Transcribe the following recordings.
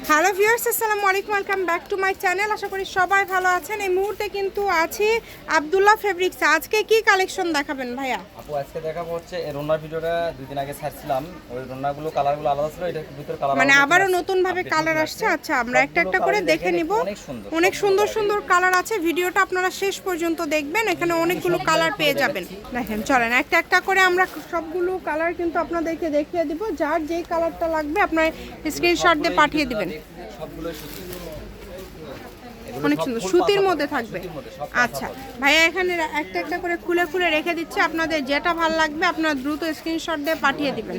Hello viewers, আসসালামু আলাইকুম, welcome back to my channel. আশা করি সবাই ভালো আছেন। এই মুহূর্তে কিন্তু আছি আব্দুল্লাহ ফেব্রিক্সে। আজকে কি কালেকশন দেখাবেন ভাইয়া? আপু আজকে দেখাবো হচ্ছে এই রোনার ভিডিওটা দুই দিন আগে ছাড়ছিলাম। ওই রোনাগুলো কালারগুলো আলাদা ছিল, এটার ভিতর কালার মানে আবারও নতুন ভাবে কালার আসছে। আচ্ছা, আমরা একটা একটা করে দেখে নিব। অনেক সুন্দর সুন্দর কালার আছে। ভিডিওটা আপনারা শেষ পর্যন্ত দেখবেন, এখানে অনেকগুলো কালার পেয়ে যাবেন। দেখেন, চলেন একটা একটা করে আমরা সবগুলো কালার কিন্তু আপনাদেরকে দেখিয়ে দিব। যার যেই কালারটা লাগবে আপনার স্ক্রিনশট দিয়ে পাঠিয়ে দিবেন। অনেক সুন্দর সুতির মধ্যে থাকবে। আচ্ছা ভাইয়া, এখানে একটা একটা করে খুলে খুলে রেখে দিচ্ছে। আপনাদের যেটা ভালো লাগবে আপনারা দ্রুত স্ক্রিনশট দিয়ে পাঠিয়ে দিবেন।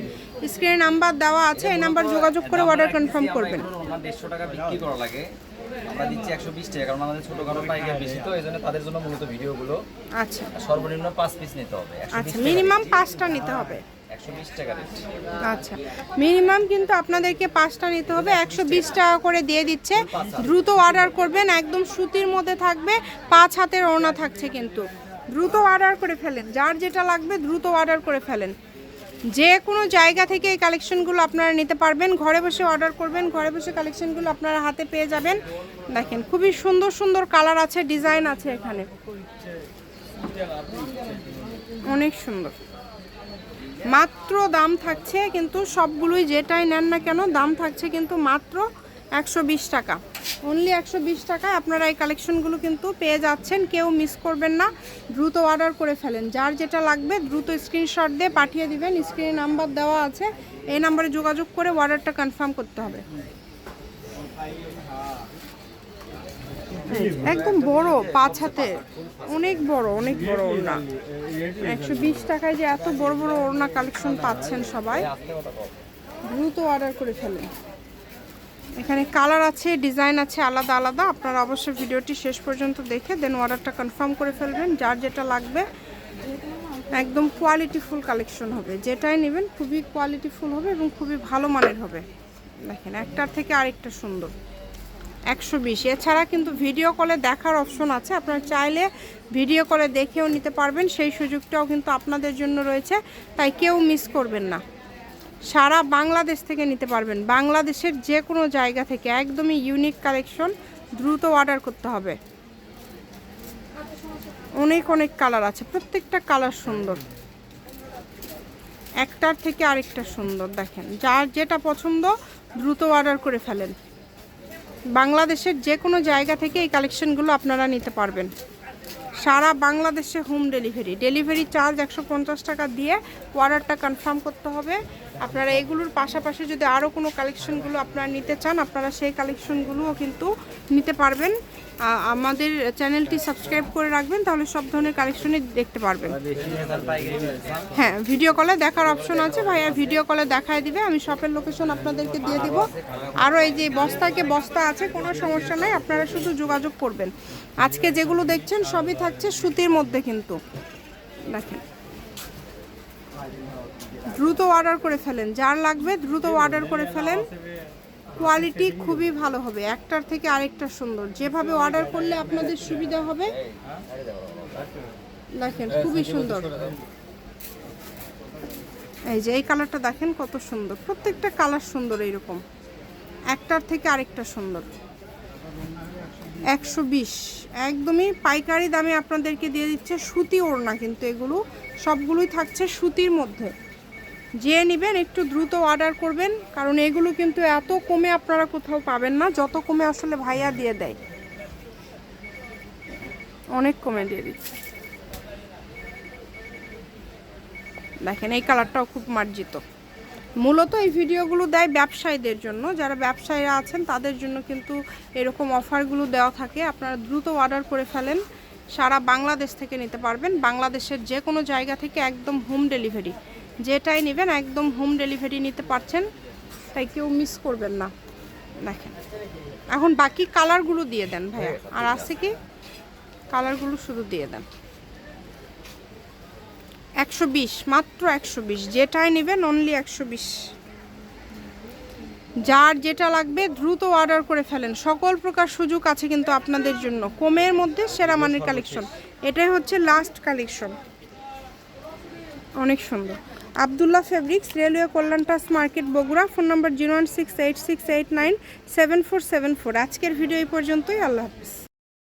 স্ক্রিনে নাম্বার দেওয়া আছে, এই নাম্বার যোগাযোগ করে অর্ডার কনফার্ম করবেন। 150 টাকা বিক্রি করা লাগে, আমরা দিচ্ছি 120 টাকা, কারণ আমাদের ছোটখাটো পাইকারি বেশি, তো এইজন্য তাদের জন্য মূলত ভিডিওগুলো। আচ্ছা, সর্বনিম্ন 5 পিস নিতে হবে। আচ্ছা, মিনিমাম 5টা নিতে হবে। 120 টাকা রেট। আচ্ছা, মিনিমাম কিন্তু আপনাদেরকে 5টা নিতে হবে। 120 টাকা করে দিয়ে দিচ্ছে। দ্রুত অর্ডার করবেন। একদম সুতির মধ্যে থাকবে, 5 হাতের ওড়না থাকছে কিন্তু। দ্রুত অর্ডার করে ফেলেন, যার যেটা লাগবে দ্রুত অর্ডার করে ফেলেন। যে কোনো জায়গা থেকে এই কালেকশনগুলো আপনারা নিতে পারবেন। ঘরে বসে অর্ডার করবেন, ঘরে বসে কালেকশনগুলো আপনারা হাতে পেয়ে যাবেন। দেখেন, খুবই সুন্দর সুন্দর কালার আছে, ডিজাইন আছে এখানে, অনেক সুন্দর। মাত্র দাম থাকছে কিন্তু সবগুলোই, যেটাই নেন না কেন দাম থাকছে কিন্তু মাত্র 120 টাকা। অনলি 120 টাকায় আপনারা এই কালেকশনগুলো কিন্তু পেয়ে যাচ্ছেন। কেউ মিস করবেন না, দ্রুত অর্ডার করে ফেলেন। যার যেটা লাগবে দ্রুত স্ক্রিনশট দিয়ে পাঠিয়ে দিবেন। স্ক্রিনে নাম্বার দেওয়া আছে, এই নাম্বারে যোগাযোগ করে অর্ডারটা কনফার্ম করতে হবে। একদম বড় 5 হাতে, অনেক বড়, অনেক বড় ওড়না। 120 টাকায় যে এত বড় বড় ওড়না কালেকশন পাচ্ছেন সবাই, দ্রুত অর্ডার করে ফেলেন। এখানে কালার আছে, ডিজাইন আছে আলাদা আলাদা। আপনারা অবশ্যই ভিডিওটি শেষ পর্যন্ত দেখে দেন অর্ডারটা কনফার্ম করে ফেলবেন। যার যেটা লাগবে একদম কোয়ালিটিফুল কালেকশন হবে। যেটাই নেবেন খুবই কোয়ালিটিফুল হবে এবং খুবই ভালো মানের হবে। দেখেন, একটার থেকে আরেকটা সুন্দর। 120। এছাড়া কিন্তু ভিডিও কলে দেখার অপশন আছে, আপনারা চাইলে ভিডিও কলে দেখেও নিতে পারবেন। সেই সুযোগটাও কিন্তু আপনাদের জন্য রয়েছে, তাই কেউ মিস করবেন না। সারা বাংলাদেশ থেকে নিতে পারবেন, বাংলাদেশের যে কোনো জায়গা থেকে। একদমই ইউনিক কালেকশন, দ্রুত অর্ডার করতে হবে। অনেক অনেক কালার আছে, প্রত্যেকটা কালার সুন্দর, একটার থেকে আরেকটা সুন্দর। দেখেন, যার যেটা পছন্দ দ্রুত অর্ডার করে ফেলেন। বাংলাদেশের যে কোনো জায়গা থেকে এই কালেকশনগুলো আপনারা নিতে পারবেন। সারা বাংলাদেশে হোম ডেলিভারি। ডেলিভারি চার্জ 150 টাকা দিয়ে অর্ডারটা কনফার্ম করতে হবে। আপনারা এগুলোর পাশাপাশি যদি আরও কোনো কালেকশনগুলো আপনারা নিতে চান, আপনারা সেই কালেকশনগুলোও কিন্তু নিতে পারবেন। আমাদের চ্যানেলটি সাবস্ক্রাইব করে রাখবেন, তাহলে সব ধরনের কালেকশনই দেখতে পারবেন। হ্যাঁ, ভিডিও কলে দেখার অপশন আছে, ভাইয়া ভিডিও কলে দেখায় দিবে। আমি শপের লোকেশন আপনাদেরকে দিয়ে দিব। আরও এই যে বস্তাকে বস্তা আছে, কোনো সমস্যা নাই, আপনারা শুধু যোগাযোগ করবেন। আজকে যেগুলো দেখছেন সবই থাকছে সুতির মধ্যে কিন্তু। দেখেন, দ্রুত অর্ডার করে ফেলেন। যার লাগবে দ্রুত অর্ডার করে ফেলেন। কোয়ালিটি খুবই ভালো হবে, একটার থেকে আরেকটা সুন্দর। যেভাবে অর্ডার করলে আপনাদের সুবিধা হবে। দেখেন, খুবই সুন্দর। এই যে এই কালারটা দেখেন কত সুন্দর, প্রত্যেকটা কালার সুন্দর, এইরকম একটার থেকে আরেকটা সুন্দর। 120 একদমই পাইকারি দামে আপনাদেরকে দিয়ে দিচ্ছে। সুতি ওড়না কিন্তু এগুলো সবগুলোই থাকছে সুতির মধ্যে। যে নেবেন একটু দ্রুত অর্ডার করবেন, কারণ এগুলো কিন্তু এত কমে আপনারা কোথাও পাবেন না। যত কমে আসলে ভাইয়া দিয়ে দেয়, অনেক কমে দিয়ে দিচ্ছে। দেখেন, এই কালারটাও খুব মার্জিত। মূলত এই ভিডিওগুলো দেয় ব্যবসায়ীদের জন্য, যারা ব্যবসায়ীরা আছেন তাদের জন্য কিন্তু এরকম অফারগুলো দেওয়া থাকে। আপনারা দ্রুত অর্ডার করে ফেলেন। সারা বাংলাদেশ থেকে নিতে পারবেন, বাংলাদেশের যে কোনো জায়গা থেকে একদম হোম ডেলিভারি। যেটাই নেবেন একদম হোম ডেলিভারি নিতে পারছেন, তাই কেউ মিস করবেন না। দেখেন, এখন বাকি কালারগুলো দিয়ে দেন ভাইয়া। আর আছে কি, কালারগুলো শুধু দিয়ে দেন। 120, মাত্র 120। যেটাই নেবেন অনলি 120। যার যেটা লাগবে দ্রুত অর্ডার করে ফেলেন। সকল প্রকার সুযোগ আছে কিন্তু আপনাদের জন্য। কমের মধ্যে সেরা মানের কালেকশন। এটাই হচ্ছে লাস্ট কালেকশন, অনেক সুন্দর। Abdullah fabrics, railway Kalyan trust market, Bogura. Phone number 01686897474। আজকের ভিডিও এই পর্যন্তই। আল্লাহ হাফিজ।